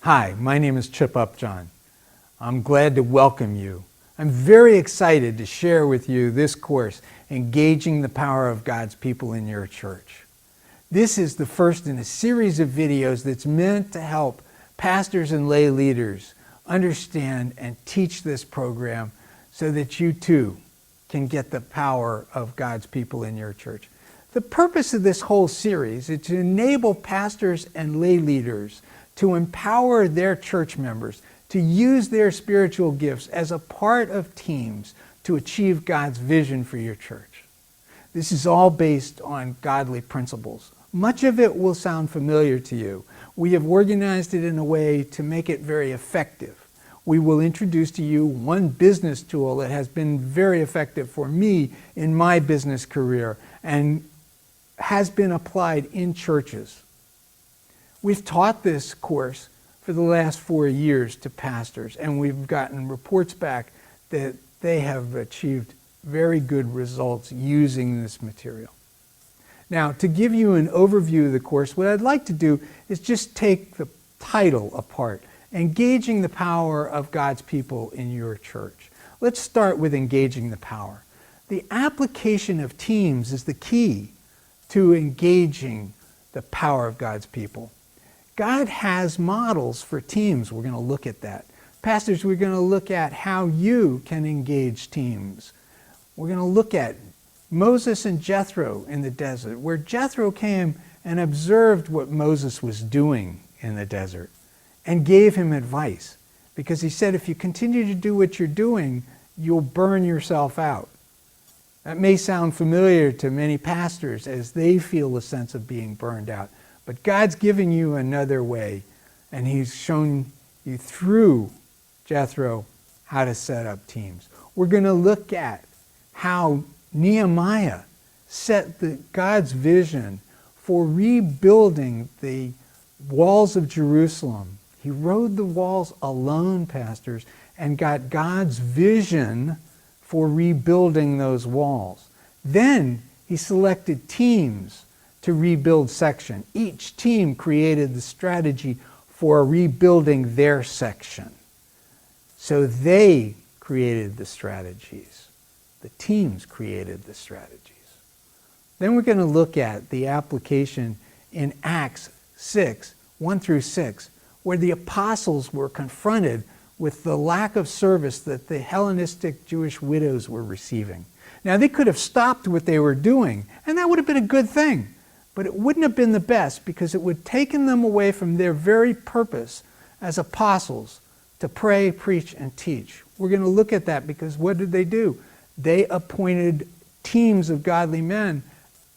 Hi, my name is Chip Upjohn. I'm glad to welcome you. I'm very excited to share with you this course, Engaging the Power of God's People in Your Church. This is the first in a series of videos that's meant to help pastors and lay leaders understand and teach this program so that you too can get the power of God's people in your church. The purpose of this whole series is to enable pastors and lay leaders to empower their church members to use their spiritual gifts as a part of teams to achieve God's vision for your church. This is all based on godly principles. Much of it will sound familiar to you. We have organized it in a way to make it very effective. We will introduce to you one business tool that has been very effective for me in my business career and has been applied in churches. We've taught this course for the last 4 years to pastors, and we've gotten reports back that they have achieved very good results using this material. Now, to give you an overview of the course, what I'd like to do is just take the title apart, Engaging the Power of God's People in Your Church. Let's start with engaging the power. The application of teams is the key to engaging the power of God's people. God has models for teams. We're going to look at that. Pastors, we're going to look at how you can engage teams. We're going to look at Moses and Jethro in the desert, where Jethro came and observed what Moses was doing in the desert and gave him advice, because he said, if you continue to do what you're doing, you'll burn yourself out. That may sound familiar to many pastors as they feel a sense of being burned out. But God's giving you another way, and He's shown you through Jethro how to set up teams. We're going to look at how Nehemiah set God's vision for rebuilding the walls of Jerusalem. He rode the walls alone, pastors, and got God's vision for rebuilding those walls. Then he selected teams to rebuild section. Each team created the strategy for rebuilding their section. So they created the strategies. The teams created the strategies. Then we're going to look at the application in Acts 6, 1 through 6, where the apostles were confronted with the lack of service that the Hellenistic Jewish widows were receiving. Now, they could have stopped what they were doing, and that would have been a good thing. But it wouldn't have been the best, because it would have taken them away from their very purpose as apostles to pray, preach, and teach. We're going to look at that, because what did they do? They appointed teams of godly men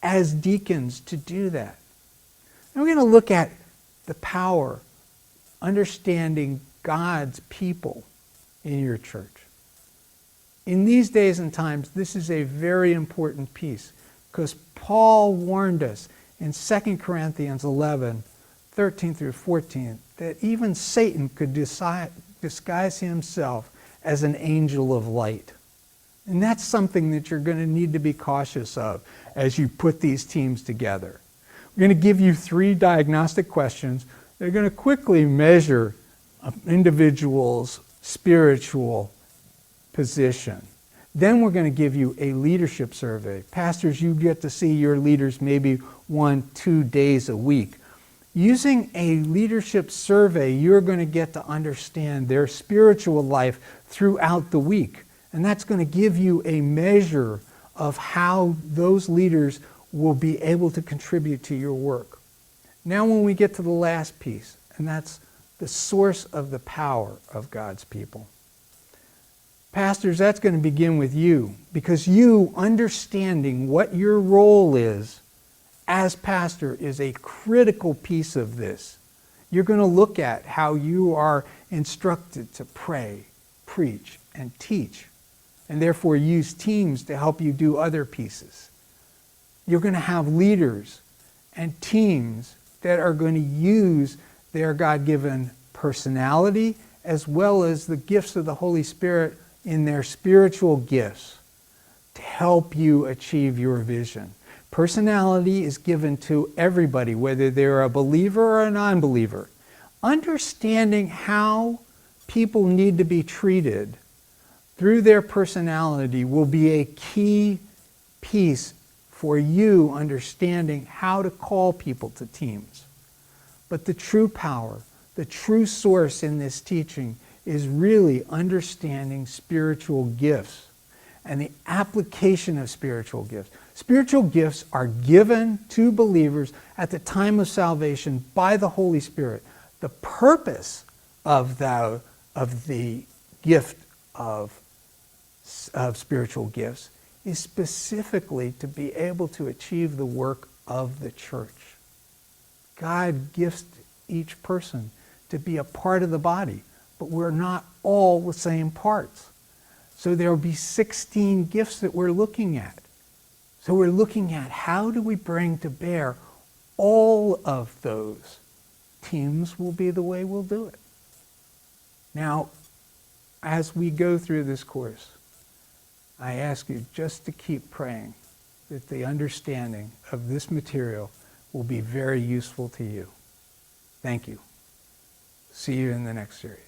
as deacons to do that. And we're going to look at the power, understanding God's people in your church. In these days and times, this is a very important piece, because Paul warned us in 2 Corinthians 11, 13 through 14, that even Satan could disguise himself as an angel of light. And that's something that you're going to need to be cautious of as you put these teams together. We're going to give you 3 diagnostic questions. They're going to quickly measure an individual's spiritual position. Then we're going to give you a leadership survey. Pastors, you get to see your leaders maybe 1-2 days a week. Using a leadership survey, you're going to get to understand their spiritual life throughout the week. And that's going to give you a measure of how those leaders will be able to contribute to your work. Now when we get to the last piece, and that's the source of the power of God's people. Pastors, that's going to begin with you, because you understanding what your role is as pastor is a critical piece of this. You're going to look at how you are instructed to pray, preach, and teach, and therefore use teams to help you do other pieces. You're going to have leaders and teams that are going to use their God-given personality as well as the gifts of the Holy Spirit in their spiritual gifts to help you achieve your vision. Personality is given to everybody, whether they're a believer or a non-believer. understanding how people need to be treated through their personality will be a key piece for you understanding how to call people to teams. But the true power, the true source in this teaching is really understanding spiritual gifts and the application of spiritual gifts. Spiritual gifts are given to believers at the time of salvation by the Holy Spirit. The purpose of the gift of spiritual gifts is specifically to be able to achieve the work of the church. God gifts each person to be a part of the body, but we're not all the same parts. So there will be 16 gifts that we're looking at. So we're looking at how do we bring to bear all of those. Teams will be the way we'll do it. Now, as we go through this course, I ask you just to keep praying that the understanding of this material will be very useful to you. Thank you. See you in the next series.